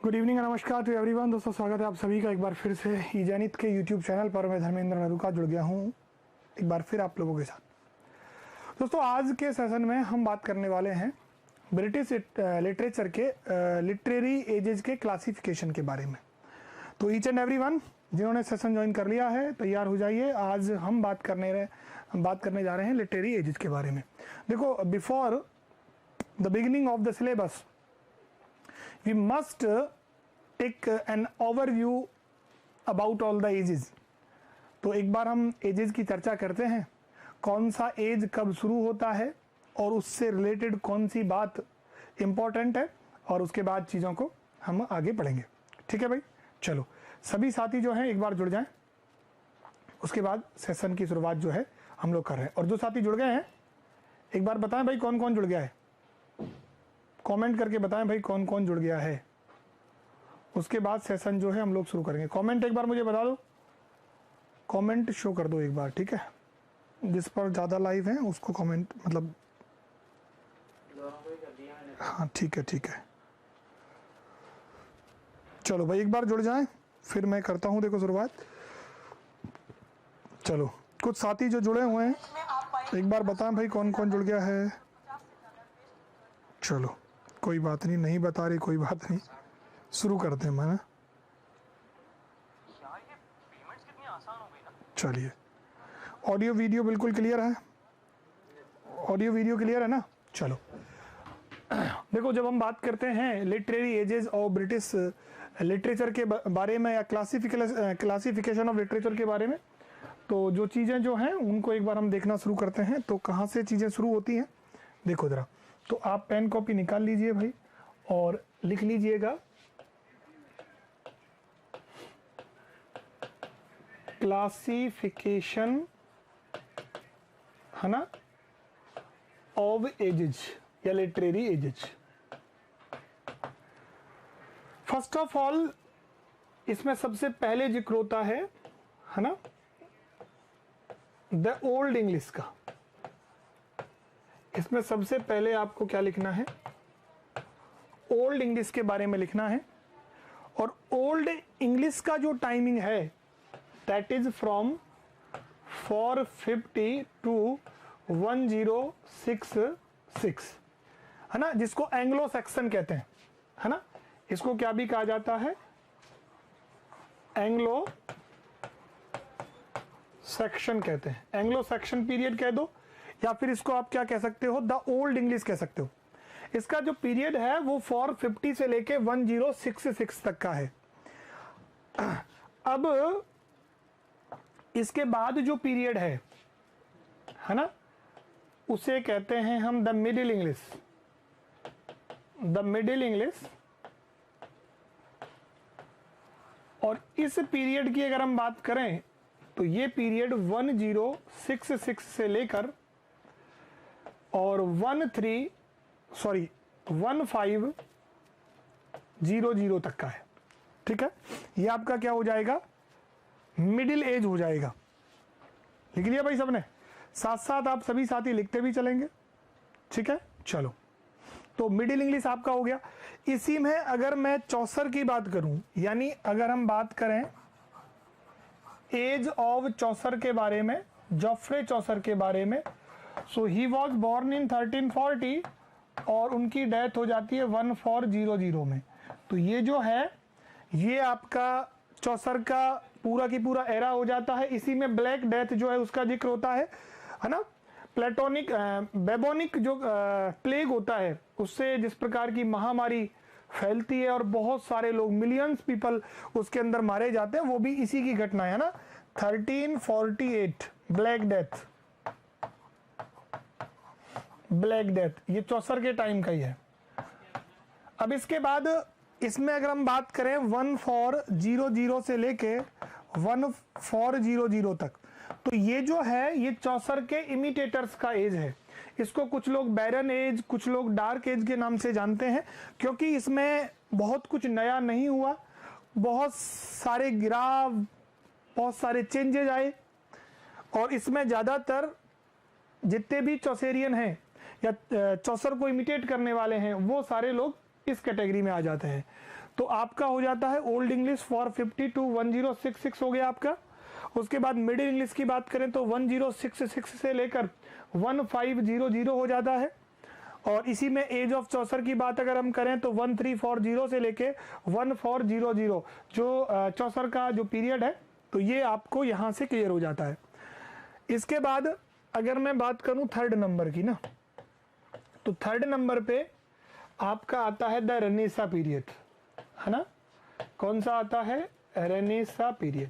Good evening, नमस्कार to everyone. दोस्तों स्वागत है आप सभी का एक बार फिर से ईजानित के यूट्यूब चैनल पर। मैं धर्मेंद्र नरूका जुड़ गया हूँ एक बार फिर आप लोगों के साथ। दोस्तों आज के सेशन में हम बात करने वाले हैं ब्रिटिश लिटरेचर के लिटरेरी एजेस के क्लासिफिकेशन के बारे में। तो ईच एंड एवरीवन जिन्होंने सेशन ज्वाइन कर लिया है तैयार हो जाइए। आज हम बात करने जा रहे हैं लिटरेरी एजेस के बारे में। देखो, before the beginning of the syllabus we must take an overview about all the ages। तो एक बार हम एजेस की चर्चा करते हैं, कौन सा एज कब शुरू होता है और उससे रिलेटेड कौन सी बात इंपॉर्टेंट है, और उसके बाद चीज़ों को हम आगे पढ़ेंगे। ठीक है भाई, चलो सभी साथी जो हैं एक बार जुड़ जाएं, उसके बाद सेशन की शुरुआत जो है हम लोग कर रहे हैं। और जो साथी जुड़ गए हैं एक बार बताएं भाई कौन कौन जुड़ गया है, कमेंट करके बताएं भाई कौन कौन जुड़ गया है। उसके बाद सेशन जो है हम लोग शुरू करेंगे। कमेंट एक बार मुझे बता दो, कमेंट शो कर दो एक बार, ठीक है। जिस पर ज़्यादा लाइव है उसको कमेंट मतलब, हाँ ठीक है ठीक है। चलो भाई एक बार जुड़ जाएं, फिर मैं करता हूँ देखो शुरुआत। चलो कुछ साथी जो जुड़े हुए हैं एक बार बताएं भाई कौन कौन जुड़ गया है। चलो कोई बात नहीं, नहीं बता रही कोई बात नहीं, शुरू करते हैं। मैं चलिए, ऑडियो वीडियो बिल्कुल क्लियर है, ऑडियो वीडियो क्लियर है ना। चलो देखो, जब हम बात करते हैं लिटरेरी एजेस और ब्रिटिश लिटरेचर के बारे में या क्लासिफिकेशन ऑफ लिटरेचर के बारे में, तो जो चीज़ें जो हैं उनको एक बार हम देखना शुरू करते हैं। तो कहाँ से चीज़ें शुरू होती हैं देखो ज़रा। तो आप पेन कॉपी निकाल लीजिए भाई और लिख लीजिएगा क्लासिफिकेशन, है ना, ऑफ एजेस या literary ages. First of all इसमें सबसे पहले जिक्र होता है ना, द ओल्ड इंग्लिश का। इसमें सबसे पहले आपको क्या लिखना है, ओल्ड इंग्लिश के बारे में लिखना है। और ओल्ड इंग्लिश का जो टाइमिंग है दैट इज फ्रॉम 450 टू 1066, है ना, जिसको एंग्लो सैक्सन कहते हैं, है ना। इसको क्या भी कहा जाता है, एंग्लो सेक्शन कहते हैं, एंग्लो सेक्शन पीरियड कह दो, या फिर इसको आप क्या कह सकते हो, द ओल्ड इंग्लिश कह सकते हो। इसका जो पीरियड है वो 450 से लेके 1066 तक का है। अब इसके बाद जो पीरियड है ना, उसे कहते हैं हम the middle English. The middle English. और इस पीरियड की अगर हम बात करें तो ये पीरियड 1066 से लेकर और 1500 तक का है। ठीक है, ये आपका क्या हो जाएगा, मिडिल एज हो जाएगा। लिख लिया भाई सबने, साथ साथ आप सभी साथी लिखते भी चलेंगे। ठीक है, चलो तो मिडिल इंग्लिश आपका हो गया। इसी में अगर मैं चौसर की बात करूं, यानी अगर हम बात करें एज ऑफ चौसर के बारे में, जॉफ्रे चौसर के बारे में, सो ही वॉज बॉर्न इन 1340 और उनकी डेथ हो जाती है 1400 में। तो ये जो है ये आपका चौसर का पूरा की पूरा एरा हो जाता है। इसी में ब्लैक डेथ जो है उसका जिक्र होता है ना। प्लेटोनिक बेबोनिक जो प्लेग होता है उससे जिस प्रकार की महामारी फैलती है और बहुत सारे लोग, मिलियंस पीपल उसके अंदर मारे जाते हैं, वो भी इसी की घटना है ना। 1348 ब्लैक डेथ, ब्लैक डेथ ये चौसर के टाइम का ही है। अब इसके बाद इसमें अगर हम बात करें 1400 से लेके 1400 तक, तो ये जो है ये चौसर के इमिटेटर्स का एज है। इसको कुछ लोग बैरन एज, कुछ लोग डार्क एज के नाम से जानते हैं, क्योंकि इसमें बहुत कुछ नया नहीं हुआ, बहुत सारे गिराव, बहुत सारे चेंजेज आए। और इसमें ज़्यादातर जितने भी चौसेरियन हैं या चौसर को इमिटेट करने वाले हैं वो सारे लोग इस कैटेगरी में आ जाते हैं। तो आपका हो जाता है ओल्ड इंग्लिश 450 to 1066 हो गया आपका। उसके बाद मिडिल इंग्लिश की बात करें तो 1066 से लेकर 1500 हो जाता है। और इसी में एज ऑफ चौसर की बात अगर हम करें तो 1340 से लेके 1400 जो चौसर का जो पीरियड है, तो ये आपको यहाँ से क्लियर हो जाता है। इसके बाद अगर मैं बात करूं थर्ड नंबर की ना, तो थर्ड नंबर पे आपका आता है द रेनेसा पीरियड, है ना। कौन सा आता है? Renaissance period.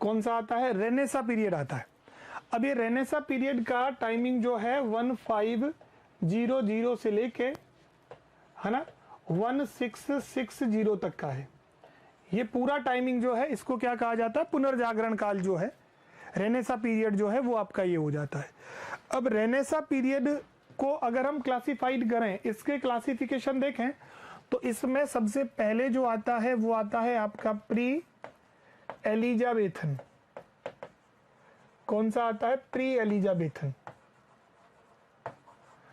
कौन सा आता है? रेनेसा पीरियड आता है। अब ये रेनेसा पीरियड का टाइमिंग जो है 1500 से लेके, है ना, 1660 तक का है। ये पूरा टाइमिंग जो है इसको क्या कहा जाता है? पुनर्जागरण काल जो है, रेनेसा पीरियड जो है वो आपका ये हो जाता है। अब रेनेसा पीरियड को अगर हम क्लासिफाइड करें, इसके क्लासिफिकेशन देखें तो इसमें सबसे पहले जो आता है वो आता है आपका प्री एलिजाबेथन। कौन सा आता है? प्री एलिजाबेथन,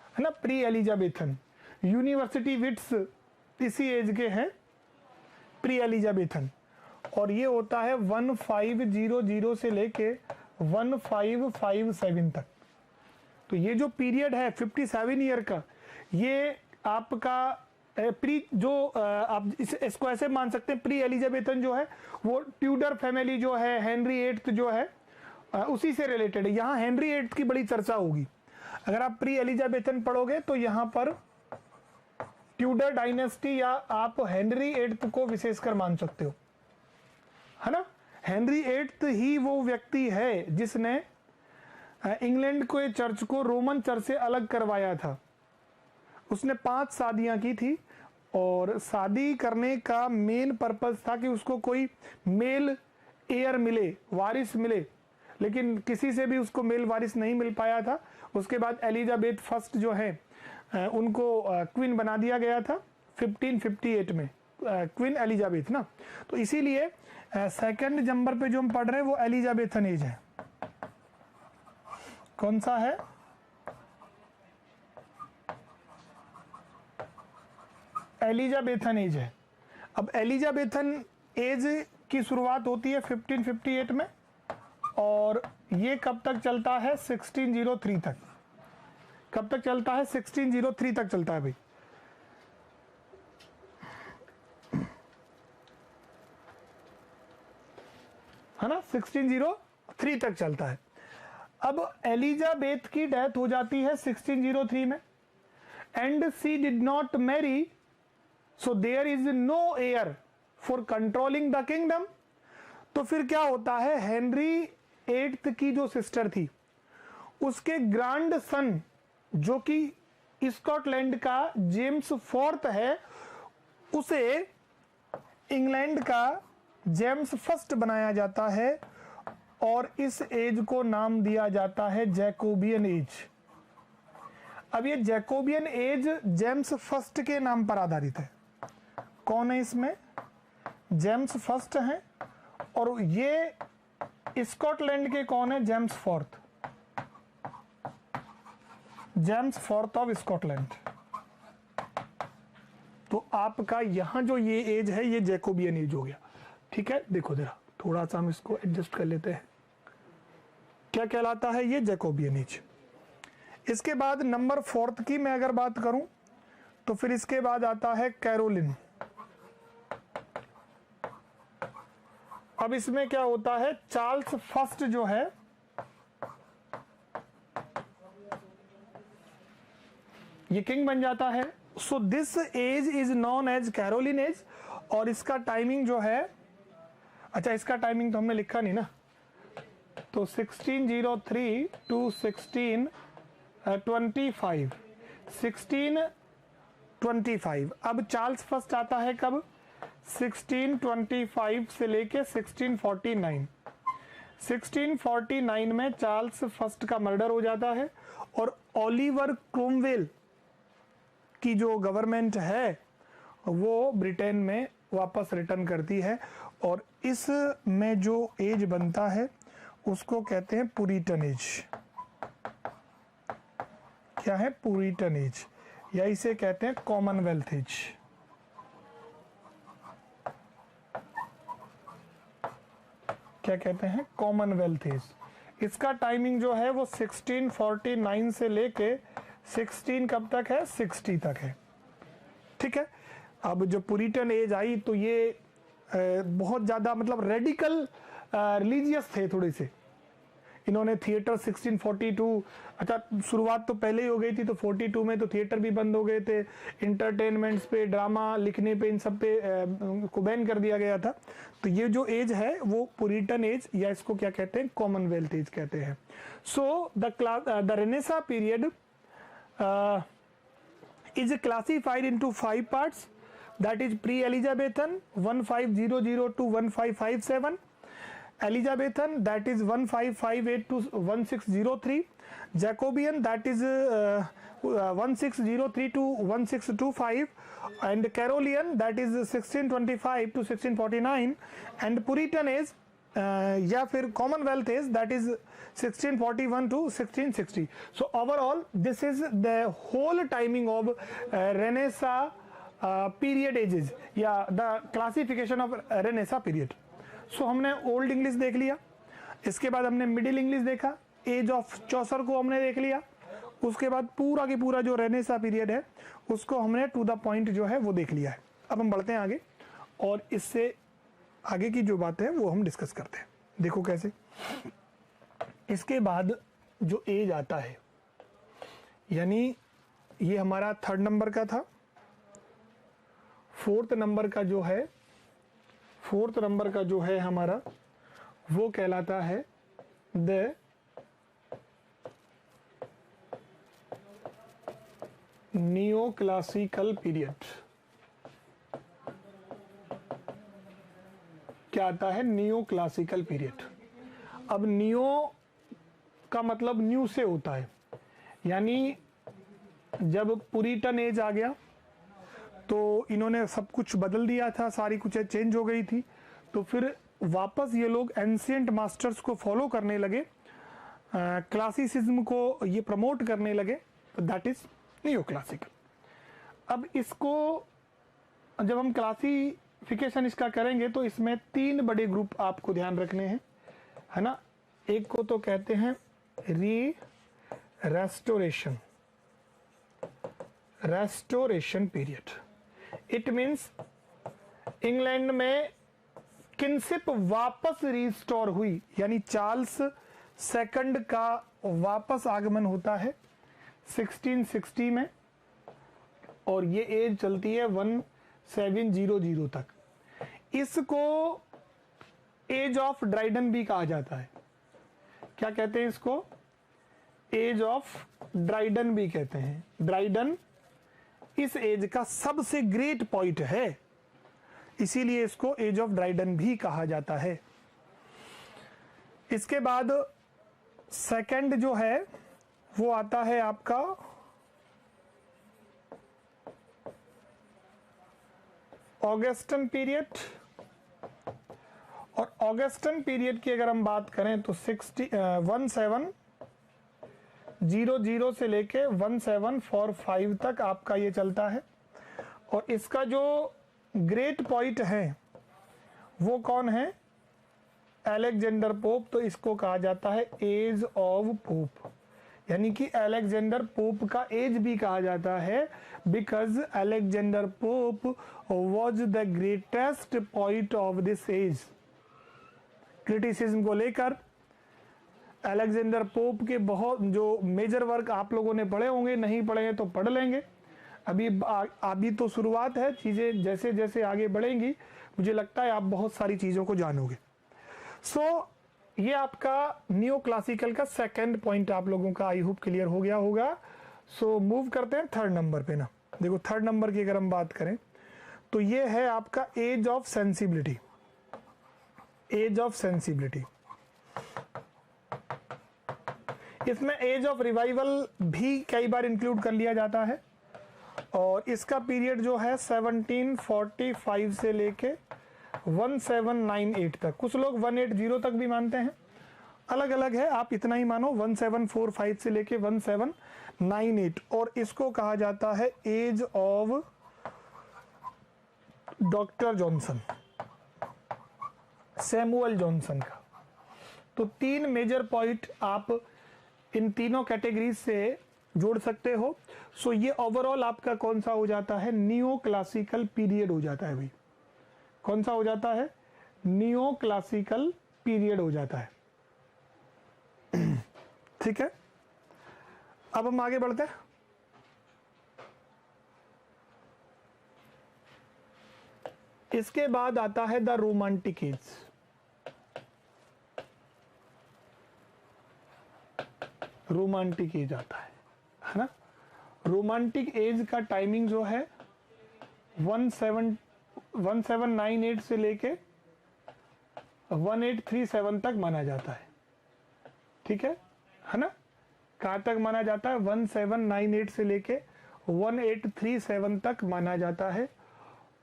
है ना, प्री एलिजाबेथन। यूनिवर्सिटी विट्स इसी एज के हैं, प्री एलिजाबेथन। और ये होता है 1500 से लेके 1557 तक। तो ये जो पीरियड है 57 ईयर का, ये आपका प्री जो आप इसको ऐसे मान सकते हैं, प्री एलिजाबेथन जो है वो ट्यूडर फैमिली जो है, हेनरी एट्थ जो है, उसी से रिलेटेड है। यहाँ हेनरी एट्थ की बड़ी चर्चा होगी। अगर आप प्री एलिजाबेथन पढ़ोगे तो यहाँ पर ट्यूडर डायनेस्टी या आप हेनरी एट्थ को विशेषकर मान सकते हो, है ना। हेनरी एट्थ ही वो व्यक्ति है जिसने इंग्लैंड को चर्च को रोमन चर्च से अलग करवाया था। उसने 5 शादियां की थी और शादी करने का मेन पर्पस था कि उसको कोई मेल एयर मिले, वारिस मिले, लेकिन किसी से भी उसको मेल वारिस नहीं मिल पाया था। उसके बाद एलिजाबेथ फर्स्ट जो है उनको क्वीन बना दिया गया था 1558 में, क्वीन एलिजाबेथ ना। तो इसीलिए सेकंड नंबर पे जो हम पढ़ रहे हैं वो एलिजाबेथन एज है। कौन सा है? एलिजाबेथन एज है। अब एलिजाबेथन एज की शुरुआत होती है 1558 में और ये कब तक चलता है? 1603 तक। कब तक चलता है? 1603 तक चलता है भाई, है ना, 1603 तक चलता है। अब एलिजाबेथ की डेथ हो जाती है 1603 में and she did not marry, so there is no heir for controlling the kingdom. तो फिर क्या होता है? हेनरी एट्थ की जो सिस्टर थी उसके ग्रैंड सन जो कि स्कॉटलैंड का जेम्स फोर्थ है, उसे इंग्लैंड का जेम्स फर्स्ट बनाया जाता है और इस एज को नाम दिया जाता है जैकोबियन एज। अब ये जैकोबियन एज जेम्स फर्स्ट के नाम पर आधारित है। कौन है इसमें? जेम्स फर्स्ट हैं और ये स्कॉटलैंड के कौन है? James fourth, James fourth of Scotland. तो आपका यहां जो ये एज है ये जैकोबियन एज हो गया। ठीक है, देखो जरा थोड़ा सा हम इसको एडजस्ट कर लेते हैं। क्या कहलाता है ये? Jacobian as. इसके बाद नंबर 4 की मैं अगर बात करूं तो फिर इसके बाद आता है कैरोलिन। अब इसमें क्या होता है? चार्ल्स फर्स्ट जो है ये किंग बन जाता है। So this age is known as Caroline age और इसका टाइमिंग जो है, अच्छा इसका टाइमिंग तो हमने लिखा नहीं ना, तो 1603 to 1625, 1625। अब चार्ल्स फर्स्ट आता है कब? 1625 से लेके 1649। 1649 में चार्ल्स फर्स्ट का मर्डर हो जाता है और ओलिवर क्रोमवेल की जो गवर्नमेंट है वो ब्रिटेन में वापस रिटर्न करती है और इस में जो एज बनता है उसको कहते हैं पुरिटन एज। क्या है, पुरिटन एज, या इसे कहते हैं कॉमनवेल्थ एज। क्या कहते हैं, कॉमनवेल्थ एज। इसका टाइमिंग जो है वो 1649 से लेके 16 कब तक है, 60 तक है। ठीक है। अब जो पुरिटन एज आई तो ये बहुत ज़्यादा मतलब रेडिकल रिलीजियस थे थोड़े से। इन्होंने थिएटर 1642, अच्छा शुरुआत तो पहले ही हो गई थी, तो 42 में तो थिएटर भी बंद हो गए थे, इंटरटेनमेंट्स पे, ड्रामा लिखने पे, इन सब पे को बैन कर दिया गया था। तो ये जो एज है वो पुरिटन एज, या इसको क्या कहते हैं, कॉमनवेल्थ एज कहते हैं। So the Renaissance period is classified into 5 parts, that is pre-Elizabethan 1500 to 1557, Elizabethan that is 1558 to 1603, Jacobean that is 1603 to 1625, and Carolean that is 1625 to 1649, and Puritan age या फिर Commonwealth age that is 1641 to 1660. So overall this is the whole timing of Renaissance period ages या the classification of Renaissance period. So हमने old English देख लिया, इसके बाद हमने middle English देखा, एज ऑफ चौसर को हमने देख लिया, उसके बाद पूरा की पूरा जो रेनेसां पीरियड है उसको हमने टू द पॉइंट जो है वो देख लिया है। अब हम बढ़ते हैं आगे और इससे आगे की जो बातें हैं वो हम डिस्कस करते हैं। देखो कैसे, इसके बाद जो एज आता है, यानी ये हमारा 3rd नंबर का था, 4th नंबर का जो है, 4th नंबर का जो है हमारा वो कहलाता है द नियो क्लासिकल पीरियड। क्या आता है, नियो क्लासिकल पीरियड। अब नियो का मतलब न्यू से होता है, यानी जब पुरिटन एज आ गया तो इन्होंने सब कुछ बदल दिया था, सारी कुछ चेंज हो गई थी, तो फिर वापस ये लोग एंशिएंट मास्टर्स को फॉलो करने लगे, क्लासिसिज्म को ये प्रमोट करने लगे, दैट इज नियो क्लासिकल। अब इसको जब हम क्लासिफिकेशन इसका करेंगे तो इसमें 3 बड़े ग्रुप आपको ध्यान रखने हैं, है ना। एक को तो कहते हैं restoration period. It means England में किनशिप वापस रिस्टोर हुई, यानी चार्ल्स सेकंड का वापस आगमन होता है 1660 में, और ये एज चलती है 1700 तक। इसको एज ऑफ ड्राइडन भी कहा जाता है। क्या कहते हैं इसको, एज ऑफ ड्राइडन भी कहते हैं। ड्राइडन इस एज का सबसे ग्रेट पॉइंट है, इसीलिए इसको एज ऑफ ड्राइडन भी कहा जाता है। इसके बाद सेकंड जो है वो आता है आपका ऑगस्टन पीरियड, और ऑगस्टन पीरियड की अगर हम बात करें तो 1700 से लेके 1745 तक आपका ये चलता है। और इसका जो ग्रेट पॉइंट है वो कौन है, अलेक्जेंडर पोप, तो इसको कहा जाता है एज ऑफ पोप, यानी कि अलेक्जेंडर पोप का एज भी कहा जाता है, because Alexander Pope was the greatest point of this age. Criticism को लेकर अलेक्जेंडर पोप के बहुत जो मेजर वर्क आप लोगों ने पढ़े होंगे, नहीं पढ़े हैं तो पढ़ लेंगे। अभी तो शुरुआत है, चीज़ें जैसे जैसे आगे बढ़ेंगी मुझे लगता है आप बहुत सारी चीज़ों को जानोगे। सो ये आपका न्यू क्लासिकल का सेकंड पॉइंट आप लोगों का आई होप क्लियर हो गया होगा। सो मूव करते हैं 3rd नंबर पे ना। देखो 3rd नंबर की अगर हम बात करें तो ये है आपका age of sensibility. Age of sensibility, इसमें एज ऑफ रिवाइवल भी कई बार इंक्लूड कर लिया जाता है, और इसका पीरियड जो है 1745 से लेके 1798 तक, कुछ लोग 180 तक भी मानते हैं, अलग अलग है, आप इतना ही मानो 1745 से लेके 1898 और इसको कहा जाता है age of Doctor Johnson, Samuel Johnson का। तो 3 मेजर पॉइंट आप इन तीनों कैटेगरीज से जोड़ सकते हो। सो ये ओवरऑल आपका कौन सा हो जाता है, नियो क्लासिकल पीरियड हो जाता है भाई। कौन सा हो जाता है, नियो क्लासिकल पीरियड हो जाता है। ठीक है, अब हम आगे बढ़ते हैं। इसके बाद आता है the romantic as. Romantic as आता है ना। रोमांटिक एज का टाइमिंग जो है 1798 से लेके 1837 तक माना जाता है। ठीक है ना। कहां तक माना जाता है, 1798 से लेके 1837 तक माना जाता है।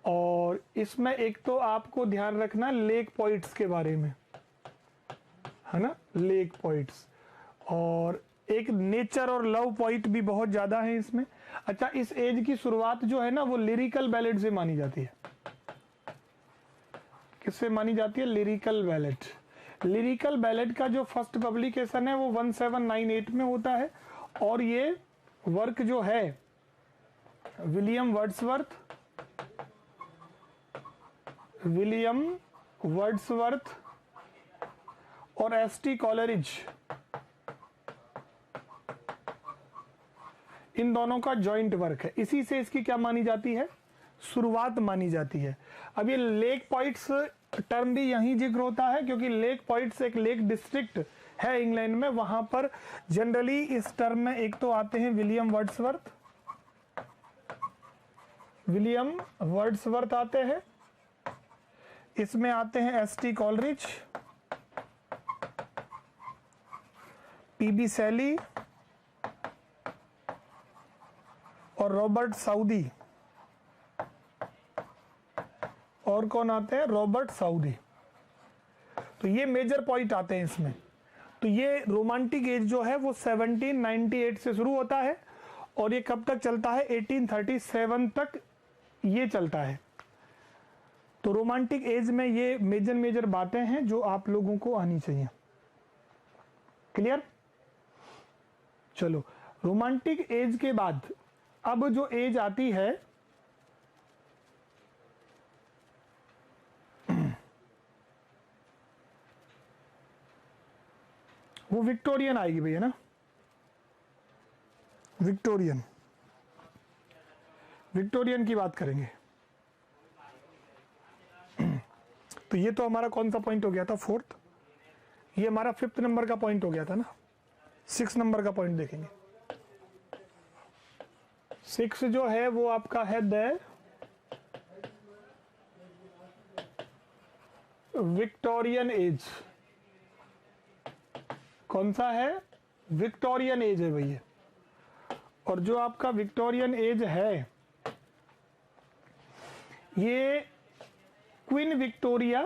और इसमें एक तो आपको ध्यान रखना लेक पॉइंट्स के बारे में, है ना, लेक पॉइंट्स, और एक नेचर और लव पॉइंट भी बहुत ज्यादा है इसमें। अच्छा, इस एज की शुरुआत जो है ना वो लिरिकल बैलेड से मानी जाती है। किससे मानी जाती है, लिरिकल बैलेड। लिरिकल बैलेड का जो फर्स्ट पब्लिकेशन है वो 1798 में होता है। और ये वर्क जो है विलियम वर्ड्सवर्थ और एसटी कॉलरिज, इन दोनों का जॉइंट वर्क है। इसी से इसकी क्या मानी जाती है, शुरुआत मानी जाती है। अब ये लेक पॉइंट्स टर्म भी यहीं जिक्र होता है क्योंकि लेक पॉइंट्स एक लेक डिस्ट्रिक्ट है इंग्लैंड में। वहां पर जनरली इस टर्म में एक तो आते हैं विलियम वर्ड्सवर्थ आते हैं, इसमें आते हैं एसटी कॉलरिज, पीबी सैली और रॉबर्ट साउदी। और कौन आते हैं, रॉबर्ट साउदी। तो ये मेजर पॉइंट आते हैं इसमें। तो ये रोमांटिक एज जो है वो 1798 से शुरू होता है और ये कब तक चलता है, 1837 तक ये चलता है। तो रोमांटिक एज में ये मेजर बातें हैं जो आप लोगों को आनी चाहिए। क्लियर। चलो, रोमांटिक एज के बाद अब जो एज आती है वो विक्टोरियन आएगी भैया ना। विक्टोरियन की बात करेंगे। तो ये तो हमारा कौन सा पॉइंट हो गया था, 4th। ये हमारा 5th नंबर का पॉइंट हो गया था ना। 6 नंबर का पॉइंट देखेंगे। 6 जो है वो आपका है द विक्टोरियन एज। कौन सा है, विक्टोरियन एज है भैया। और जो आपका विक्टोरियन एज है ये क्वीन विक्टोरिया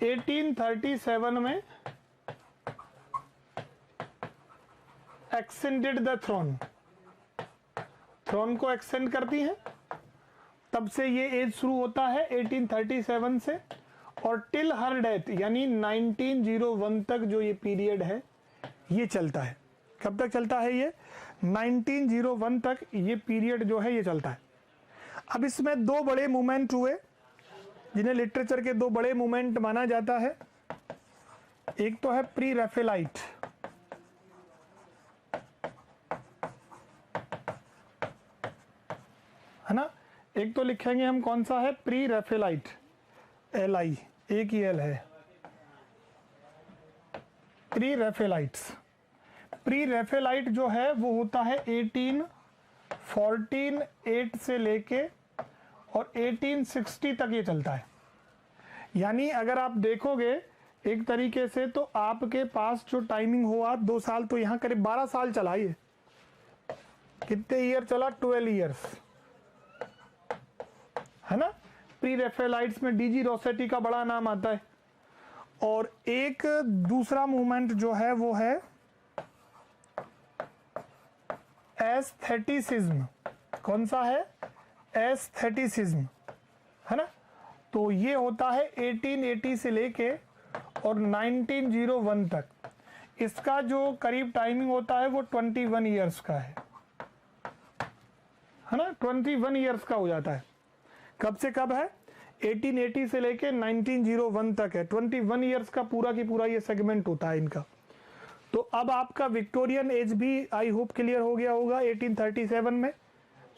1837 में एक्सटेंडेड द थ्रोन को एक्सटेंड करती हैं। तब से ये एज शुरू होता है 1837 से और टिल हर डेथ यानी 1901 तक जो ये पीरियड है ये चलता है। कब तक चलता है ये, 1901 तक ये पीरियड जो है ये चलता है। अब इसमें 2 बड़े मूवमेंट हुए जिन्हें लिटरेचर के 2 बड़े मूवमेंट माना जाता है। एक तो है प्री रैफेलाइट, है ना। एक तो लिखेंगे हम कौन सा है, प्री रैफेलाइट, LI, एक ही L है, प्री रैफेलाइट्स। प्री रैफेलाइट जो है वो होता है 1848 से लेके और 1860 तक ये चलता है। यानी अगर आप देखोगे एक तरीके से तो आपके पास जो टाइमिंग हुआ 2 साल, तो यहाँ करीब 12 साल चला ये। कितने ईयर चला, 12 ईयर्स, है ना। प्री रफेलाइट्स में डीजी रोसेटी का बड़ा नाम आता है। और एक दूसरा मूवमेंट जो है वो है एस्थेटिसिज्म। कौन सा है? एस्थेटिसिज्म, है ना। तो ये होता है 1880 से लेके और 1901 तक। इसका जो करीब टाइमिंग होता है वो 21 ईयर्स का है ना। 21 ईयर्स का हो जाता है। कब से कब है? 1880 से लेके 1901 तक है। 21 ईयर्स का पूरा की पूरा ये सेगमेंट होता है इनका। तो अब आपका विक्टोरियन एज भी आई होप क्लियर हो गया होगा। 1837 में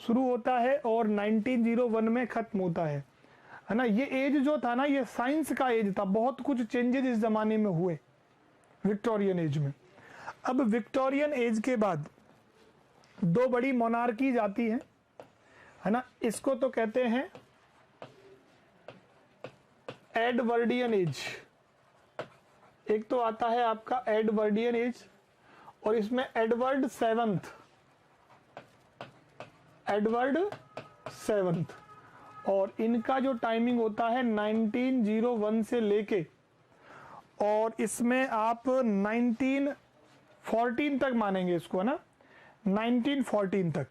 शुरू होता है और 1901 में खत्म होता है ना। ये एज जो था ना, ये साइंस का एज था। बहुत कुछ चेंजेस इस जमाने में हुए विक्टोरियन एज में। अब विक्टोरियन एज के बाद दो बड़ी मोनार्कीज आती है ना। इसको तो कहते हैं एडवर्डियन एज। एक तो आता है आपका एडवर्डियन एज और इसमें एडवर्ड सेवंथ और इनका जो टाइमिंग होता है 1901 से लेके और इसमें आप 1914 तक मानेंगे इसको ना, 1914 तक।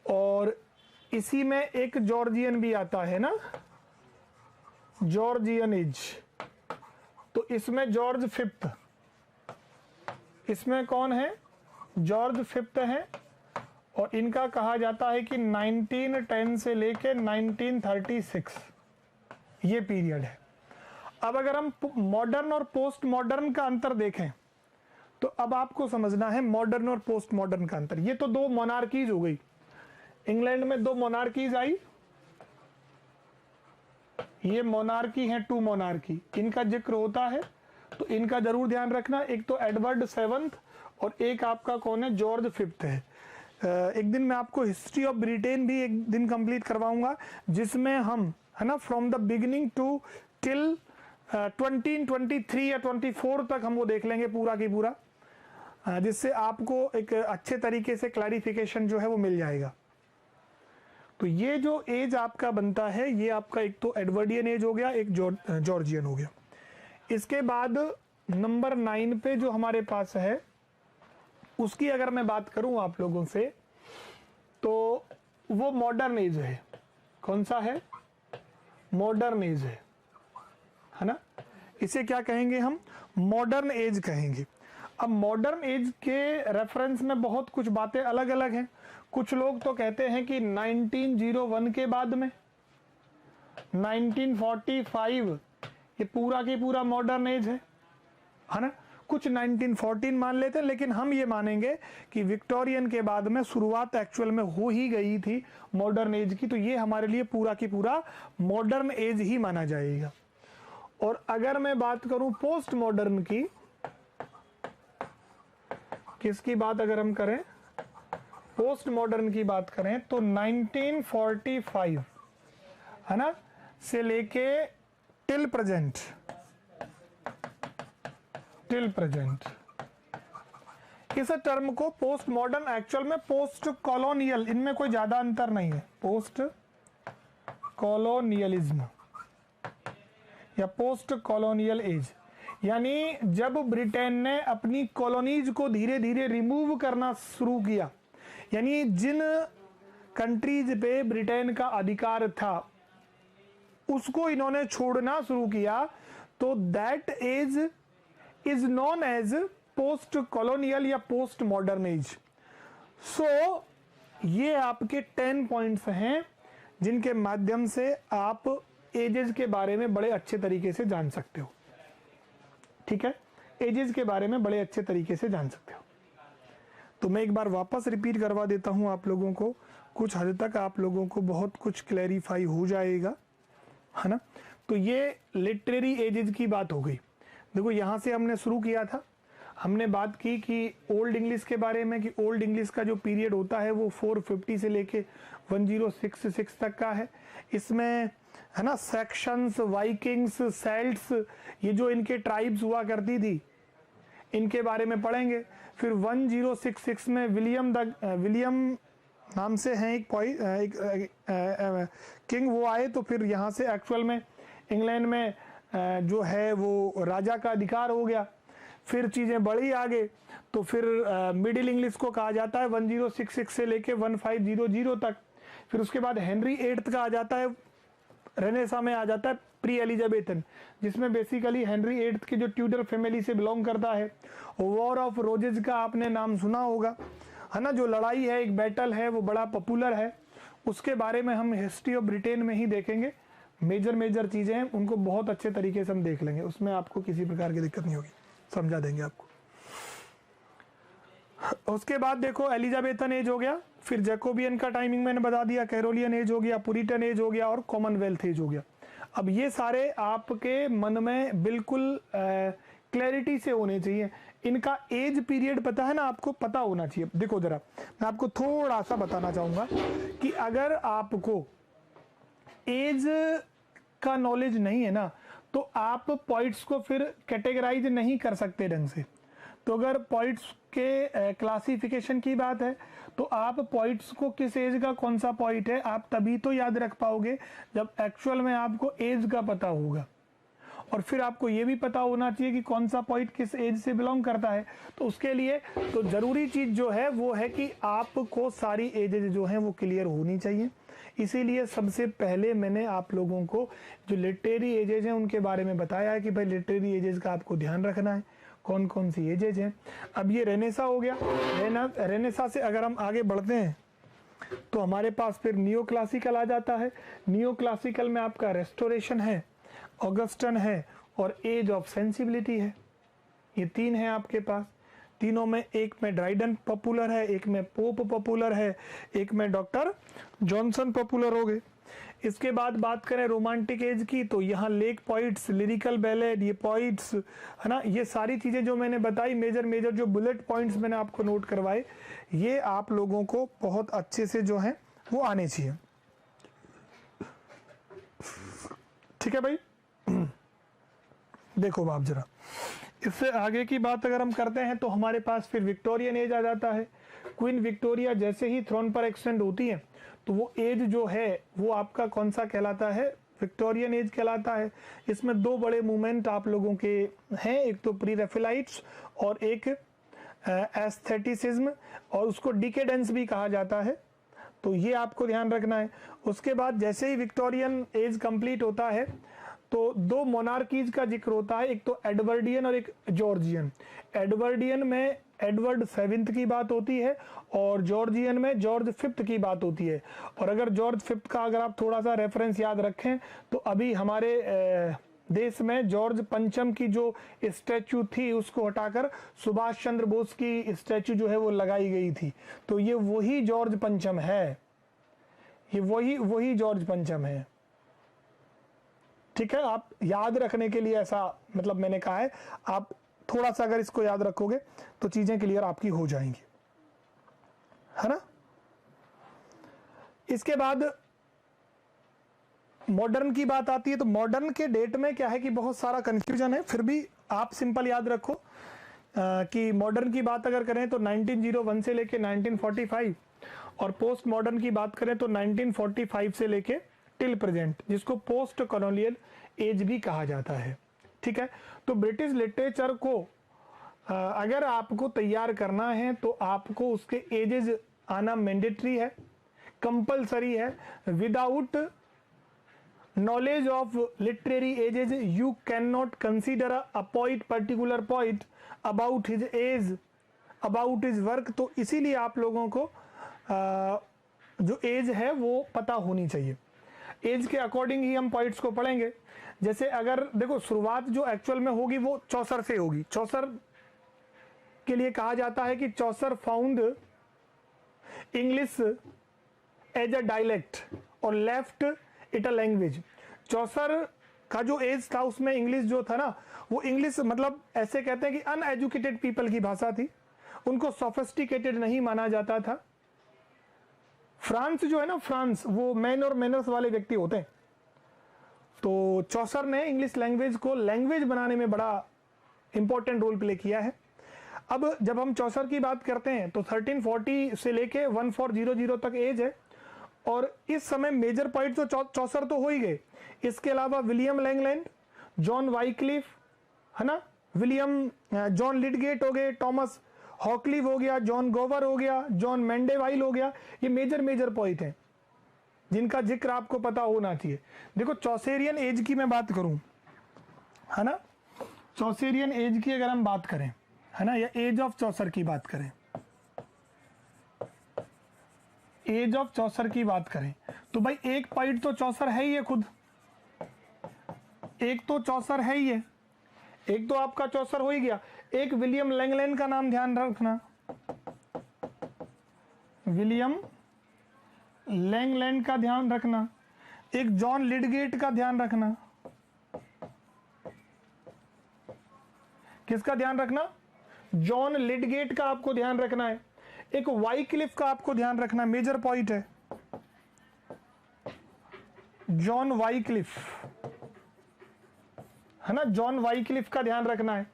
और इसी में एक जॉर्जियन भी आता है ना, जॉर्जियन एज। तो इसमें जॉर्ज फिफ्थ, इसमें कौन है? जॉर्ज फिफ्थ है। और इनका कहा जाता है कि 1910 से लेके 1936 ये पीरियड है। अब अगर हम मॉडर्न और पोस्ट मॉडर्न का अंतर देखें तो अब आपको समझना है मॉडर्न और पोस्ट मॉडर्न का अंतर। ये तो दो मोनार्कीज हो गई, इंग्लैंड में दो मोनार्कीज आई, ये मोनार्की है, टू मोनार्की, इनका जिक्र होता है तो इनका जरूर ध्यान रखना। एक तो एडवर्ड सेवंथ और एक आपका कौन है? जॉर्ज फिफ्थ है। एक दिन मैं आपको हिस्ट्री ऑफ ब्रिटेन भी एक दिन कंप्लीट करवाऊंगा जिसमें हम, है ना, from the beginning to till 2023 या 24 तक हम वो देख लेंगे पूरा की पूरा, जिससे आपको एक अच्छे तरीके से क्लैरिफिकेशन जो है वो मिल जाएगा। तो ये जो एज आपका बनता है ये आपका एक तो एडवर्डियन एज हो गया, एक जॉर्जियन हो गया। इसके बाद नंबर 9 पे जो हमारे पास है उसकी अगर मैं बात करूं आप लोगों से तो वो मॉडर्न एज है। कौन सा है? मॉडर्न एज है ना। इसे क्या कहेंगे हम? मॉडर्न एज कहेंगे। अब मॉडर्न एज के रेफरेंस में बहुत कुछ बातें अलग अलग हैं। कुछ लोग तो कहते हैं कि 1901 के बाद में 1945 ये पूरा की पूरा मॉडर्न एज है ना। कुछ 1914 मान लेते हैं, लेकिन हम ये मानेंगे कि विक्टोरियन के बाद में शुरुआत एक्चुअल में हो ही गई थी मॉडर्न एज की। तो ये हमारे लिए पूरा की पूरा मॉडर्न एज ही माना जाएगा। और अगर मैं बात करूं पोस्ट मॉडर्न की, किसकी बात अगर हम करें, पोस्ट मॉडर्न की बात करें तो 1945 है ना से लेके टिल प्रेजेंट इस टर्म को पोस्ट मॉडर्न, एक्चुअल में पोस्ट कॉलोनियल, इनमें कोई ज्यादा अंतर नहीं है। पोस्ट कॉलोनियलिज्म या पोस्ट कॉलोनियल एज, यानी जब ब्रिटेन ने अपनी कॉलोनीज को धीरे धीरे रिमूव करना शुरू किया, यानी जिन कंट्रीज पे ब्रिटेन का अधिकार था उसको इन्होंने छोड़ना शुरू किया, तो that age is known as post colonial या पोस्ट मॉडर्न एज। सो ये आपके 10 पॉइंट्स हैं जिनके माध्यम से आप एजेस के बारे में बड़े अच्छे तरीके से जान सकते हो। ठीक है, एजेस के बारे में बड़े अच्छे तरीके से जान सकते हो। तो मैं एक बार वापस रिपीट करवा देता हूं आप लोगों को, कुछ हद तक आप लोगों को बहुत कुछ क्लैरिफाई हो जाएगा, है ना। तो ये लिटरेरी एजेस की बात हो गई। देखो यहां से हमने शुरू किया था, हमने बात की कि ओल्ड इंग्लिश के बारे में, कि ओल्ड इंग्लिश का जो पीरियड होता है वो 450 से लेके 1066 तक का है। इसमें, है ना, सेक्शंस, वाइकिंग्स, सेल्ट्स, ये जो इनके ट्राइब्स हुआ करती थी इनके बारे में पढ़ेंगे। फिर 1066 में विलियम नाम से हैं एक किंग, वो आए तो फिर यहाँ से एक्चुअल में इंग्लैंड में जो है वो राजा का अधिकार हो गया। फिर चीज़ें बढ़ी आगे, तो फिर मिडिल इंग्लिश को कहा जाता है 1066 से लेके 1500 तक। फिर उसके बाद हेनरी 8 का आ जाता है, रेनेसा में आ जाता है प्री एलिजाबेथन, जिसमें बेसिकली हेनरी 8 की जो ट्यूडर फैमिली से बिलोंग करता है। वॉर ऑफ रोजेज का आपने नाम सुना होगा, है ना, जो लड़ाई है, एक बैटल है, वो बड़ा पॉपुलर है। उसके बारे में हम हिस्ट्री ऑफ ब्रिटेन में ही देखेंगे। मेजर चीज़ें हैं, उनको बहुत अच्छे तरीके से हम देख लेंगे, उसमें आपको किसी प्रकार की दिक्कत नहीं होगी, समझा देंगे आपको। उसके बाद देखो एलिजाबेथन एज हो गया, फिर जैकोबियन का टाइमिंग मैंने बता दिया, कैरोलियन एज हो गया, पुरिटन एज हो गया और कॉमनवेल्थ एज हो गया। अब ये सारे आपके मन में बिल्कुल क्लैरिटी से होने चाहिए। इनका एज पीरियड पता है ना, आपको पता होना चाहिए। देखो जरा मैं आपको थोड़ा सा बताना चाहूंगा कि अगर आपको एज का नॉलेज नहीं है ना, तो आप पॉइंट्स को फिर कैटेगराइज नहीं कर सकते ढंग से। तो अगर पॉइंट्स के क्लासिफिकेशन की बात है, तो आप पॉइंट्स को किस एज का कौन सा पॉइंट है, आप तभी तो याद रख पाओगे जब एक्चुअल में आपको एज का पता होगा। और फिर आपको ये भी पता होना चाहिए कि कौन सा पॉइंट किस एज से बिलोंग करता है। तो उसके लिए तो जरूरी चीज जो है वो है कि आपको सारी एजेज जो हैं वो क्लियर होनी चाहिए। इसीलिए सबसे पहले मैंने आप लोगों को जो लिटरेरी एजेज हैं उनके बारे में बताया है कि भाई लिटरेरी एजेज का आपको ध्यान रखना है, कौन कौन सी एजेज हैं। अब ये रेनेसा हो गया, रेनेसा से अगर हम आगे बढ़ते हैं तो हमारे पास फिर नियो क्लासिकल आ जाता है। नियो क्लासिकल में आपका रेस्टोरेशन है, ऑगस्टन है और एज ऑफ सेंसिबिलिटी है। ये तीन है आपके पास। तीनों में एक में ड्राइडन पॉपुलर है, एक में पोप पॉपुलर है, एक में डॉक्टर जॉनसन पॉपुलर हो गए। इसके बाद बात करें रोमांटिक एज की, तो यहाँ लेक पॉइंट्स, लिरिकल बैलेड, ये पॉइंट्स है ना, ये सारी चीजें जो मैंने बताई, मेजर जो बुलेट पॉइंट्स मैंने आपको नोट करवाए, ये आप लोगों को बहुत अच्छे से जो है वो आने चाहिए। ठीक है भाई। देखो बाप जरा, इससे आगे की बात अगर हम करते हैं तो हमारे पास फिर विक्टोरियन एज आ जाता है। क्वीन विक्टोरिया जैसे ही थ्रोन पर एक्सटेंड होती है तो वो एज जो है वो आपका कौन सा कहलाता है, विक्टोरियन एज कहलाता है। इसमें दो बड़े मूवमेंट आप लोगों के हैं, एक तो प्री रेफेलाइट्स और एक एस्थेटिसिज्म, और उसको डिकेडेंस भी कहा जाता है। तो ये आपको ध्यान रखना है। उसके बाद जैसे ही विक्टोरियन एज कंप्लीट होता है तो दो मोनार्कीज का जिक्र होता है, एक तो एडवर्डियन और एक जॉर्जियन। एडवर्डियन में एडवर्ड 7th की बात होती है और जॉर्जियन में जॉर्ज 5th की बात होती है। और अगर जॉर्ज 5th का अगर आप थोड़ा सा रेफरेंस याद रखें तो अभी हमारे देश में जॉर्ज 5th की जो स्टैचू थी उसको हटाकर सुभाष चंद्र बोस की स्टैचू जो है वो लगाई गई थी। तो ये वही जॉर्ज 5th है, ये वही जॉर्ज 5th है। ठीक है, आप याद रखने के लिए ऐसा मतलब मैंने कहा है, आप थोड़ा सा अगर इसको याद रखोगे तो चीजें क्लियर आपकी हो जाएंगी, है ना। इसके बाद मॉडर्न की बात आती है, तो मॉडर्न के डेट में क्या है कि बहुत सारा कंफ्यूजन है, फिर भी आप सिंपल याद रखो कि मॉडर्न की बात अगर करें तो 1901 से लेके 1945, और पोस्ट मॉडर्न की बात करें तो 1945 से लेके टिल प्रेजेंट, जिसको पोस्ट कॉलोनियल एज भी कहा जाता है। ठीक है, तो ब्रिटिश लिटरेचर को अगर आपको तैयार करना है तो आपको उसके एजेस आना मैंडेटरी है, कंपलसरी है। Without knowledge of literary ages you cannot consider a poet particular poet about his age, about his work। तो इसीलिए आप लोगों को जो एज है वो पता होनी चाहिए। एज के अकॉर्डिंग ही हम पॉइंट्स को पढ़ेंगे। जैसे अगर देखो शुरुआत जो एक्चुअल में होगी वो चौसर से होगी। चौसर के लिए कहा जाता है कि Chaucer found English as a dialect और left it a language. Chaucer का जो एज था उसमें इंग्लिश जो था ना, वो इंग्लिश मतलब ऐसे कहते हैं कि अनएजुकेटेड पीपल की भाषा थी, उनको सोफिस्टिकेटेड नहीं माना जाता था। फ्रांस जो है ना, फ्रांस वो मैन और मैनर्स वाले व्यक्ति होते हैं। तो चौसर ने इंग्लिश लैंग्वेज को लैंग्वेज बनाने में बड़ा इंपॉर्टेंट रोल प्ले किया है। अब जब हम चौसर की बात करते हैं तो 1340 से लेके 1400 तक एज है, और इस समय मेजर पॉइंट तो चौसर तो हो ही गए, इसके अलावा विलियम लैंगलैंड, जॉन वाइक्लिफ, है ना, विलियम जॉन लिडगेट हो गए, टॉमस हॉकलिफ हो गया, जॉन गोवर हो गया, जॉन मेंडेवाइल हो गया, ये मेजर पॉइंट हैं जिनका जिक्र आपको पता होना चाहिए। देखो चौसेरियन एज की मैं बात करूं, है ना, चौसेरियन एज की अगर हम बात करें, है ना, या एज ऑफ चौसर की बात करें, एज ऑफ चौसर की बात करें तो भाई एक पॉइंट तो चौसर है ही है खुद, एक तो चौसर है ही है, एक तो आपका चौसर हो ही गया। एक विलियम लैंगलैंड का नाम ध्यान रखना, विलियम लैंगलैंड का ध्यान रखना, एक जॉन लिडगेट का ध्यान रखना, किसका ध्यान रखना, जॉन लिडगेट का आपको ध्यान रखना है, एक वाइक्लिफ का आपको ध्यान रखना, मेजर पॉइंट है जॉन वाइक्लिफ, है ना, जॉन वाइक्लिफ का ध्यान रखना है,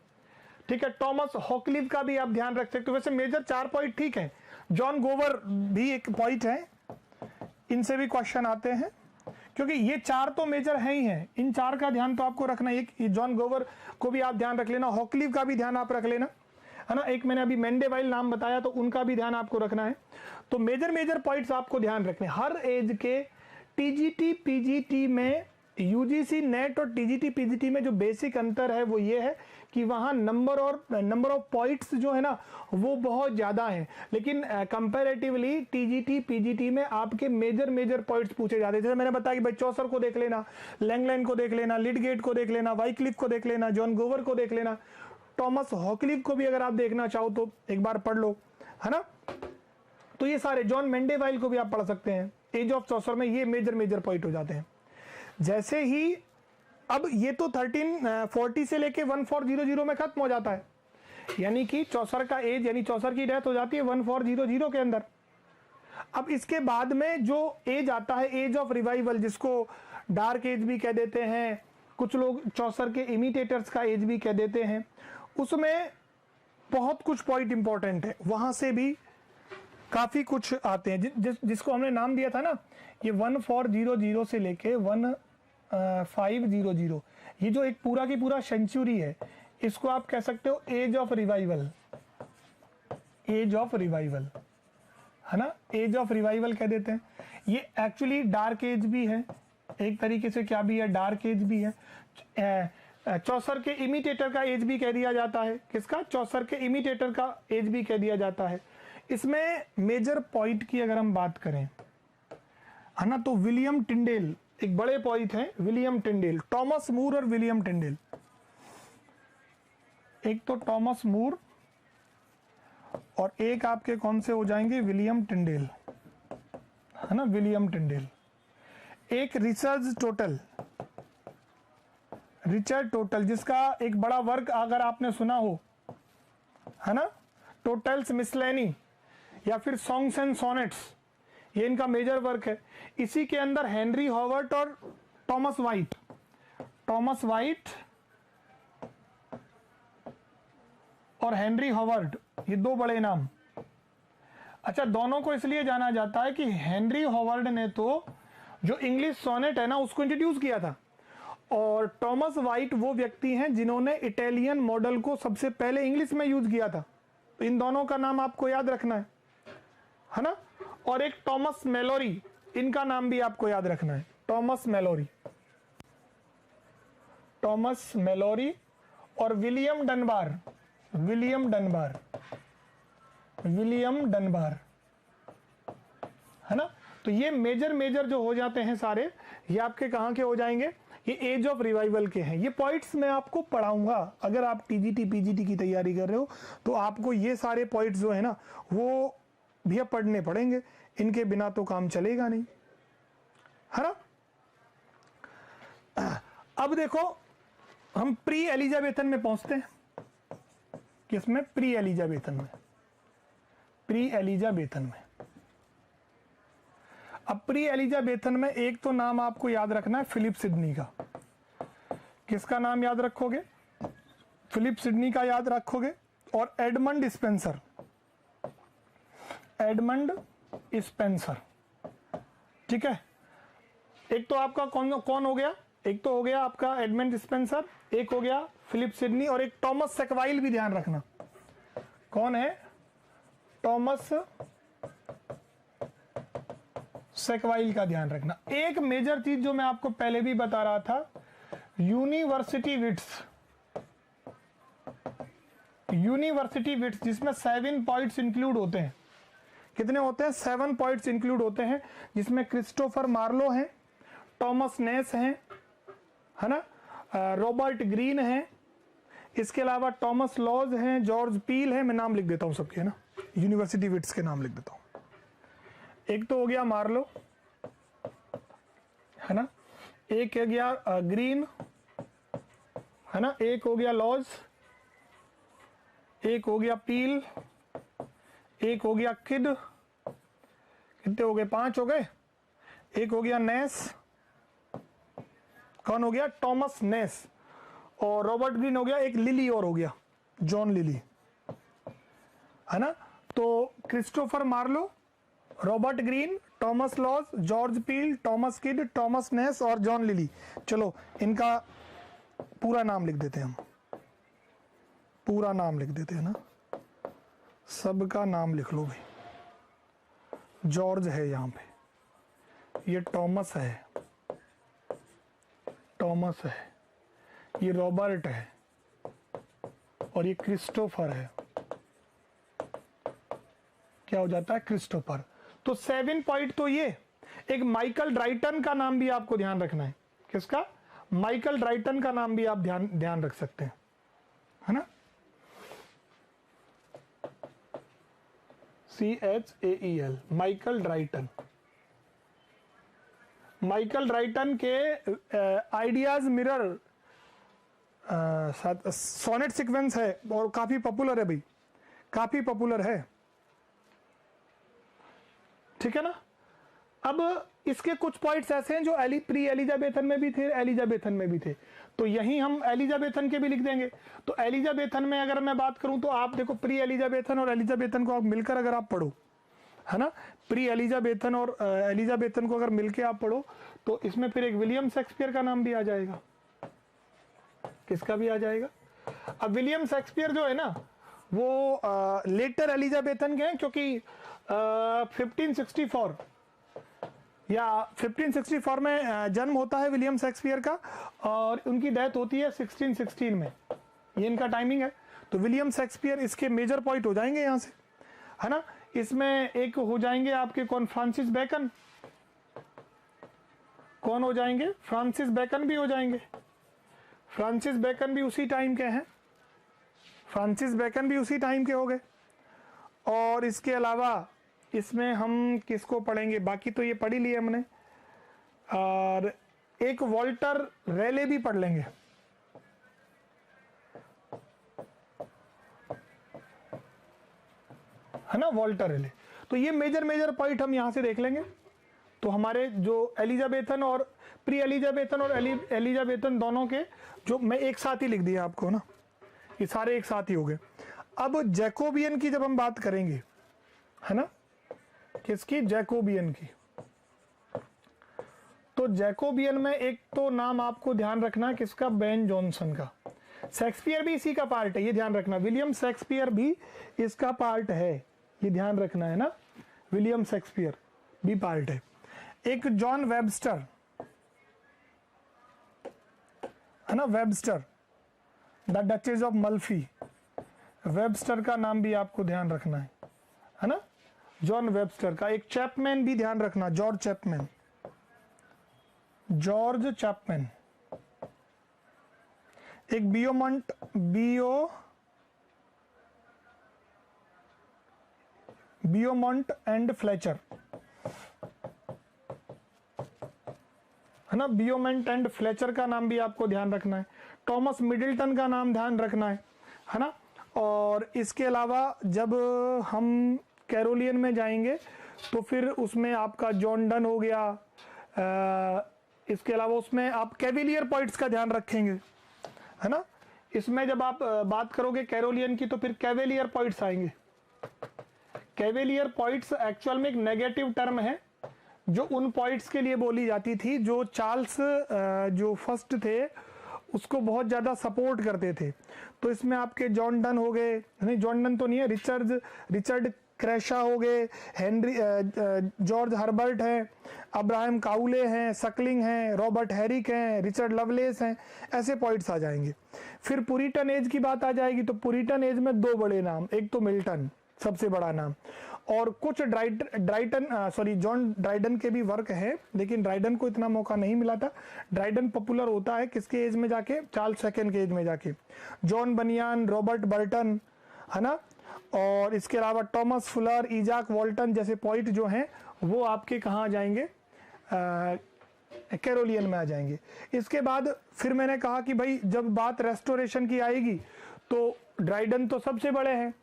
ठीक है। टॉमस हॉकलिफ का भी आप ध्यान रख सकते हो। वैसे मेजर 4 पॉइंट ठीक है, जॉन गोवर भी एक पॉइंट है, इनसे भी क्वेश्चन आते हैं क्योंकि ये 4 तो मेजर है ही हैं, इन 4 का ध्यान तो आपको रखना है। एक जॉन गोवर को भी आप ध्यान रख लेना, हॉकलिफ का भी ध्यान आप रख लेना, है ना, एक मैंने अभी मेंडेवाइल नाम बताया तो उनका भी ध्यान आपको रखना है। तो मेजर पॉइंट्स आपको ध्यान रखने। हर एज के टीजीटी पीजीटी में, यूजीसी नेट और टीजीटी पीजीटी में जो बेसिक अंतर है वो ये है कि वहां नंबर ऑफ पॉइंट्स जो है ना वो बहुत ज्यादा है, लेकिन कंपैरेटिवली टीजीटी पीजीटी में आपके मेजर पॉइंट्स पूछे जाते हैं। जैसे मैंने बताया कि भाई चौसर को देख लेना, लैंगलैंड को देख लेना, लिडगेट को देख लेना, वाइक्लिफ को देख लेना, जॉन गोवर को देख लेना, टॉमस हॉकलिफ को भी अगर आप देखना चाहो तो एक बार पढ़ लो, है ना। तो ये सारे, जॉन मेंडेवाइल को भी आप पढ़ सकते हैं एज ऑफ चौसर में, ये मेजर पॉइंट हो जाते हैं। जैसे ही अब ये तो 1340 से लेके 1400 में खत्म हो जाता है, यानी कि चौसर का एज, यानी चौसर की डेथ हो जाती है 1400 के अंदर। अब इसके बाद में जो एज आता है, एज ऑफ रिवाइवल, जिसको डार्क एज भी कह देते हैं, कुछ लोग चौसर के इमिटेटर्स का एज भी कह देते हैं, उसमें बहुत कुछ पॉइंट इंपॉर्टेंट है, वहां से भी काफी कुछ आते हैं। जिसको हमने नाम दिया था ना, ये 1400 से लेके 1500, ये जो एक पूरा की पूरा सेंचुरी है, इसको आप कह सकते हो age of revival, age of revival, है ना, एज ऑफ रिवाइवल कह देते हैं। ये एक्चुअली डार्क एज भी है एक तरीके से, क्या भी है, डार्क एज भी है। चौसर के इमिटेटर का एज भी कह दिया जाता है, किसका, चौसर के इमिटेटर का एज भी कह दिया जाता है। इसमें मेजर पॉइंट की अगर हम बात करें, है ना, तो विलियम टिंडेल एक बड़े पॉइंट है, विलियम टिंडेल, टॉमस मूर और विलियम टिंडेल। एक तो टॉमस मूर और एक आपके कौन से हो जाएंगे, विलियम टिंडेल, है ना, विलियम टिंडेल। एक रिचर्ड टोटल, जिसका एक बड़ा वर्क अगर आपने सुना हो, है ना, टोटल्स मिसलेनी या फिर सॉन्ग्स एंड सोनेट्स, ये इनका मेजर वर्क है। इसी के अंदर हेनरी हॉवर्ट और टॉमस वाइट और हेनरी हॉवर्ड, ये 2 बड़े नाम। अच्छा, दोनों को इसलिए जाना जाता है कि हेनरी हॉवर्ड ने तो जो इंग्लिश सोनेट है ना उसको इंट्रोड्यूस किया था, और टॉमस वाइट वो व्यक्ति हैं जिन्होंने इटालियन मॉडल को सबसे पहले इंग्लिश में यूज किया था। तो इन दोनों का नाम आपको याद रखना है ना। और एक टॉमस मेलोरी, इनका नाम भी आपको याद रखना है, टॉमस मेलोरी और विलियम डनबार, है ना। तो ये मेजर जो हो जाते हैं सारे, ये आपके कहां के हो जाएंगे, ये एज ऑफ रिवाइवल के हैं। ये पॉइंट्स मैं आपको पढ़ाऊंगा, अगर आप टीजीटी पीजीटी की तैयारी कर रहे हो तो आपको ये सारे पॉइंट्स जो है ना वो भी पढ़ने पड़ेंगे, इनके बिना तो काम चलेगा नहीं, है ना। अब देखो हम प्री एलिजाबेथन में पहुंचते हैं, किसमें, प्री एलिजाबेथन में। अब प्री एलिजाबेथन में एक तो नाम आपको याद रखना है फिलिप सिडनी का। किसका नाम याद रखोगे, फिलिप सिडनी का याद रखोगे। और एडमंड स्पेंसर। एडमंड स्पेंसर, ठीक है। एक तो आपका कौन हो गया, एक तो हो गया आपका एडमंड स्पेंसर, एक हो गया फिलिप सिडनी, और एक टॉमस सेकवाइल भी ध्यान रखना। कौन है? टॉमस सेकवाइल का ध्यान रखना। एक मेजर चीज जो मैं आपको पहले भी बता रहा था, यूनिवर्सिटी विट्स, यूनिवर्सिटी विट्स जिसमें 7 पॉइंट्स इंक्लूड होते हैं। कितने होते हैं? 7 पॉइंट्स इंक्लूड होते हैं, जिसमें क्रिस्टोफर मार्लो हैं, टॉमस नेस हैं, है ना, रॉबर्ट ग्रीन हैं, इसके अलावा टॉमस लॉज हैं, जॉर्ज पील हैं। मैं नाम लिख देता हूं सबके, है ना, यूनिवर्सिटी विट्स के नाम लिख देता हूं। एक तो हो गया मार्लो, है ना, एक हो गया ग्रीन, है ना, एक हो गया लॉज, एक हो गया पील, एक हो गया किड, कितने हो गए? 5 हो गए। एक हो गया नेस, कौन हो गया? Thomas Nashe. और रॉबर्ट ग्रीन हो गया, एक लिली और हो गया, जॉन लिली, है ना। तो Christopher Marlowe, Robert Greene, Thomas Lodge, George Peele, Thomas Kyd, Thomas Nashe और जॉन लिली। चलो इनका पूरा नाम लिख देते हैं हम, पूरा नाम लिख देते हैं ना, सबका नाम लिख लो भाई। जॉर्ज है यहाँ पे, ये टॉमस है, टॉमस है, ये रॉबर्ट है, और ये क्रिस्टोफर है। क्या हो जाता है? क्रिस्टोफर। तो 7 पॉइंट तो ये। एक माइकल ड्राइटन का नाम भी आपको ध्यान रखना है। किसका? माइकल ड्राइटन का नाम भी आप ध्यान रख सकते हैं, है ना। CHAEL, Michael Drayton. Michael Drayton के आइडियाज मिरर सोनेट सीक्वेंस है और काफी पॉपुलर है भाई, काफी पॉपुलर है, ठीक है ना। अब इसके कुछ पॉइंट्स ऐसे हैं जो प्री एलिजाबेथन में भी थे, एलिजाबेथन में भी थे, तो यहीं हम एलिजाबेथन के भी लिख देंगे। तो एलिजाबेथन में अगर मैं बात करूं तो आप देखो, प्री एलिजाबेथन और एलिजाबेथन को आप मिलकर अगर आप पढ़ो, है ना, प्री एलिजाबेथन और एलिजाबेथन को अगर मिलकर आप पढ़ो तो इसमें फिर एक विलियम शेक्सपियर का नाम भी आ जाएगा। किसका भी आ जाएगा? अब विलियम शेक्सपियर जो है ना, वो लेटर एलिजाबेथन के हैं, क्योंकि 1564 या 1564 में जन्म होता है विलियम शेक्सपियर का, और उनकी डेथ होती है 1616 में। ये इनका टाइमिंग है। तो विलियम शेक्सपियर इसके मेजर पॉइंट हो जाएंगे यहां से, है ना। इसमें एक हो जाएंगे आपके कौन? Francis Bacon. कौन हो जाएंगे? फ्रांसिस बेकन भी हो जाएंगे। फ्रांसिस बेकन भी उसी टाइम के हैं, फ्रांसिस बेकन भी उसी टाइम के हो गए। और इसके अलावा इसमें हम किसको पढ़ेंगे? बाकी तो ये पढ़ ही लिए हमने, और एक वॉल्टर रेले भी पढ़ लेंगे, है ना, वॉल्टर रेले। तो ये मेजर पॉइंट हम यहां से देख लेंगे। तो हमारे जो एलिजाबेथन और प्री एलिजाबेथन और एलिजाबेथन दोनों के जो मैं एक साथ ही लिख दिया आपको ना, ये सारे एक साथ ही हो गए। अब जैकोबियन की जब हम बात करेंगे, है ना, किसकी? जैकोबियन की। तो जैकोबियन में एक तो नाम आपको ध्यान रखना, किसका? बेन जॉनसन का। शेक्सपियर भी इसी का पार्ट है, ये ध्यान रखना। विलियम शेक्सपियर भी इसका पार्ट है, ये ध्यान रखना, है ना। विलियम शेक्सपियर भी पार्ट है। एक जॉन वेबस्टर, है ना, Webster, the Duchess of Malfi. Webster का नाम भी आपको ध्यान रखना है ना, जॉन वेबस्टर का। एक चैपमैन भी ध्यान रखना, जॉर्ज चैपमैन, जॉर्ज चैपमैन। एक बियोमंट एंड फ्लेचर, है ना, बियोमंट एंड फ्लेचर का नाम भी आपको ध्यान रखना है। टॉमस मिडिल्टन का नाम ध्यान रखना है ना। और इसके अलावा जब हम कैरोलियन में जाएंगे तो फिर उसमें आपका जॉन डन हो गया। इसके अलावा उसमें आप कैविलियर पॉइंट्स का ध्यान रखेंगे, है ना। इसमें जब आप बात करोगे कैरोलियन की तो फिर कैवेलियर पॉइंट्स आएंगे। कैवेलियर पॉइंट्स एक्चुअल में एक नेगेटिव टर्म है जो उन पॉइंट्स के लिए बोली जाती थी जो चार्ल्स जो फर्स्ट थे उसको बहुत ज़्यादा सपोर्ट करते थे। तो इसमें आपके जॉन डन हो गए, नहीं जॉन डन तो नहीं है, रिचर्ड क्रैशा हो गए, हेनरी जॉर्ज हर्बर्ट हैं, अब्राहम काउले हैं, सकलिंग हैं, रॉबर्ट हैरिक हैं, रिचर्ड लवलेस हैं, ऐसे पॉइंट्स आ जाएंगे। फिर पुरिटन एज की बात आ जाएगी तो पुरिटन एज में दो बड़े नाम, एक तो मिल्टन सबसे बड़ा नाम, और कुछ जॉन ड्राइडन के भी वर्क है, लेकिन ड्राइडन को इतना मौका नहीं मिला था। ड्राइडन पॉपुलर होता है किसके एज में जाके, चार्ल्स सेकंड के एज में जाके। जॉन बनियान, रॉबर्ट बर्टन, है ना, और इसके अलावा टॉमस फुलर, इजाक वॉल्टन जैसे पॉइंट जो हैं वो आपके कहाँ आ जाएंगे, कैरोलियन में आ जाएंगे। इसके बाद फिर मैंने कहा कि भाई जब बात रेस्टोरेशन की आएगी तो ड्राइडन तो सबसे बड़े हैं,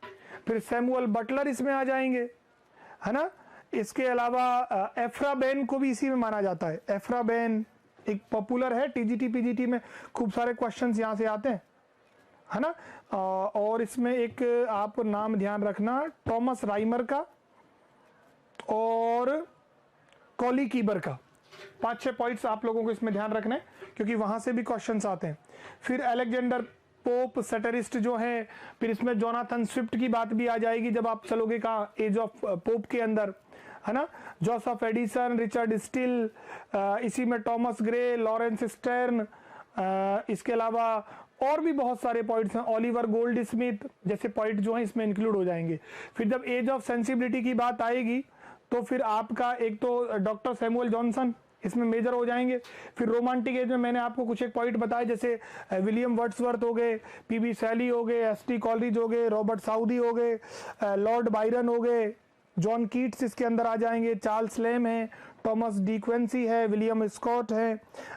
फिर सैमुअल बटलर इसमें आ जाएंगे, है ना। इसके अलावा एफ्राबेन को भी इसी में माना जाता है। एफ्राबेन एक पॉपुलर है, टीजीटी पीजीटी में खूब सारे क्वेश्चंस यहाँ से आते हैं, है ना। और इसमें एक आप नाम ध्यान रखना, टॉमस राइमर का और कॉली कीबर का, 5-6 पॉइंट्स आप लोगों को इसमें ध्यान रखना है क्योंकि वहां से भी क्वेश्चंस आते हैं। फिर अलेक्जेंडर पोप सैटिरिस्ट जो है, फिर इसमें जोनाथन स्विफ्ट की बात भी आ जाएगी जब आप चलोगे का एज ऑफ पोप के अंदर, है ना। जोसेफ एडिसन, रिचर्ड स्टिल, इसी में टॉमस ग्रे, लॉरेंस स्टर्न, इसके अलावा और भी बहुत सारे पॉइंट्स हैं, ओलिवर गोल्ड स्मिथ जैसे पॉइंट जो हैं इसमें इंक्लूड हो जाएंगे। फिर जब एज ऑफ सेंसिबिलिटी की बात आएगी तो फिर आपका एक तो डॉक्टर सैमुअल जॉनसन इसमें मेजर हो जाएंगे। फिर रोमांटिक एज में मैंने आपको कुछ एक पॉइंट बताए जैसे विलियम वर्ड्सवर्थ हो गए, पीबी शैली हो गए, एसटी कॉलरिज हो गए, रॉबर्ट साउदी हो गए, लॉर्ड बायरन हो गए, जॉन कीट्स इसके अंदर आ जाएंगे, चार्ल्स लेम है, टॉमस डी क्वेंसी है, विलियम स्कॉट है,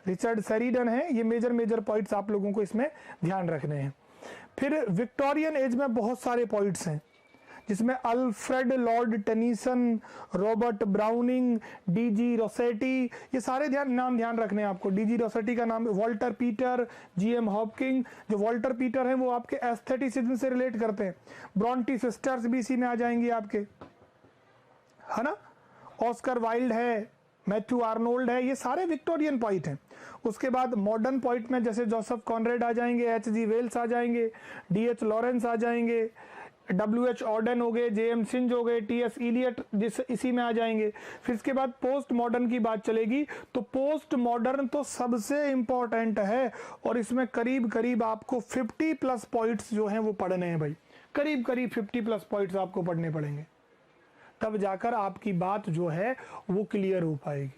रिचर्ड शेरिडन है। ये मेजर पॉइंट्स आप लोगों को इसमें ध्यान रखने हैं। फिर विक्टोरियन एज में बहुत सारे पॉइंट्स हैं जिसमें Alfred Lord Tennyson, Robert browning, D G Rossetti, ये सारे नाम ध्यान रखने हैं आपको। डीजी रोसेटी का नाम, वॉल्टर पीटर, जीएम हॉपकिंग, जो वॉल्टर पीटर हैं वो आपके एस्थेटिसिज्म से रिलेट करते हैं। ब्रॉन्टी सिस्टर्स भी इसी में आ जाएंगी आपके, है ना। ऑस्कर वाइल्ड है, मैथ्यू आर्नोल्ड है, ये सारे विक्टोरियन पॉइंट हैं। उसके बाद मॉडर्न पॉइंट में जैसे जोसेफ कॉनरेड आ जाएंगे, एच.जी. वेल्स आ जाएंगे, डी.एच. लॉरेंस आ जाएंगे, W.H. ऑर्डन हो गए, J.M. सिंज हो गए, T.S. इलियट इसी में आ जाएंगे। फिर इसके बाद पोस्ट मॉडर्न की बात चलेगी तो पोस्ट मॉडर्न तो सबसे इंपॉर्टेंट है और इसमें करीब आपको 50+ पॉइंट्स जो हैं वो पढ़ने हैं भाई, करीब 50+ पॉइंट्स आपको पढ़ने पड़ेंगे, तब जाकर आपकी बात जो है वो क्लियर हो पाएगी।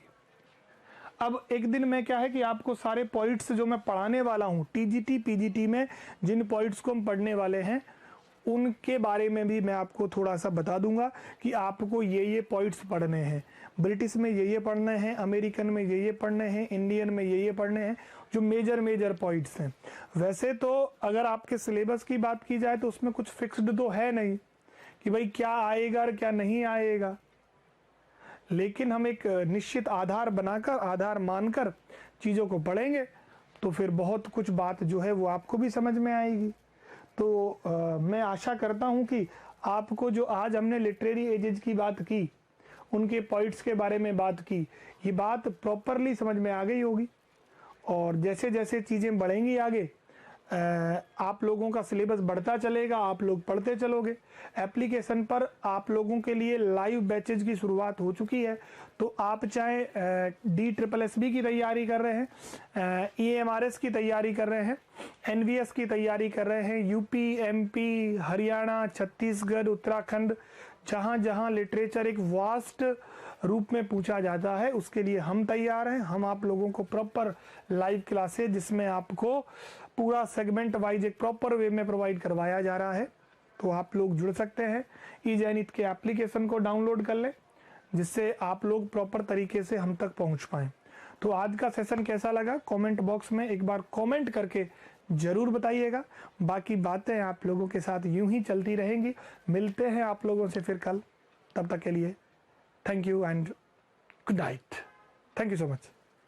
अब एक दिन में क्या है कि आपको सारे पॉइंट्स जो मैं पढ़ाने वाला हूं टीजीटी पीजीटी में, जिन पॉइंट्स को हम पढ़ने वाले हैं उनके बारे में भी मैं आपको थोड़ा सा बता दूंगा कि आपको ये पॉइंट्स पढ़ने हैं। ब्रिटिश में ये पढ़ने हैं, अमेरिकन में ये पढ़ने हैं, इंडियन में ये पढ़ने हैं, जो मेजर पॉइंट्स हैं। वैसे तो अगर आपके सिलेबस की बात की जाए तो उसमें कुछ फिक्स्ड तो है नहीं कि भाई क्या आएगा और क्या नहीं आएगा, लेकिन हम एक निश्चित आधार बनाकर, आधार मानकर चीज़ों को पढ़ेंगे तो फिर बहुत कुछ बात जो है वो आपको भी समझ में आएगी। तो मैं आशा करता हूं कि आपको जो आज हमने लिटरेरी एजेज की बात की, उनके पॉइंट्स के बारे में बात की, ये बात प्रॉपरली समझ में आ गई होगी। और जैसे जैसे चीज़ें बढ़ेंगी आगे, आप लोगों का सिलेबस बढ़ता चलेगा, आप लोग पढ़ते चलोगे। एप्लीकेशन पर आप लोगों के लिए लाइव बैचेज की शुरुआत हो चुकी है, तो आप चाहे DSSB की तैयारी कर रहे हैं, EMRS की तैयारी कर रहे हैं, NVS की तैयारी कर रहे हैं, यूपी, MP, हरियाणा, छत्तीसगढ़, उत्तराखंड, जहाँ जहाँ लिटरेचर एक वास्ट रूप में पूछा जाता है उसके लिए हम तैयार हैं। हम आप लोगों को प्रॉपर लाइव क्लासेज जिसमें आपको पूरा सेगमेंट वाइज एक प्रॉपर वे में प्रोवाइड करवाया जा रहा है, तो आप लोग जुड़ सकते हैं। ईजैनित के एप्लीकेशन को डाउनलोड कर लें जिससे आप लोग प्रॉपर तरीके से हम तक पहुंच पाएं। तो आज का सेशन कैसा लगा कमेंट बॉक्स में एक बार कमेंट करके जरूर बताइएगा। बाकी बातें आप लोगों के साथ यूं ही चलती रहेंगी। मिलते हैं आप लोगों से फिर कल, तब तक के लिए thank you and good night. Thank you so much.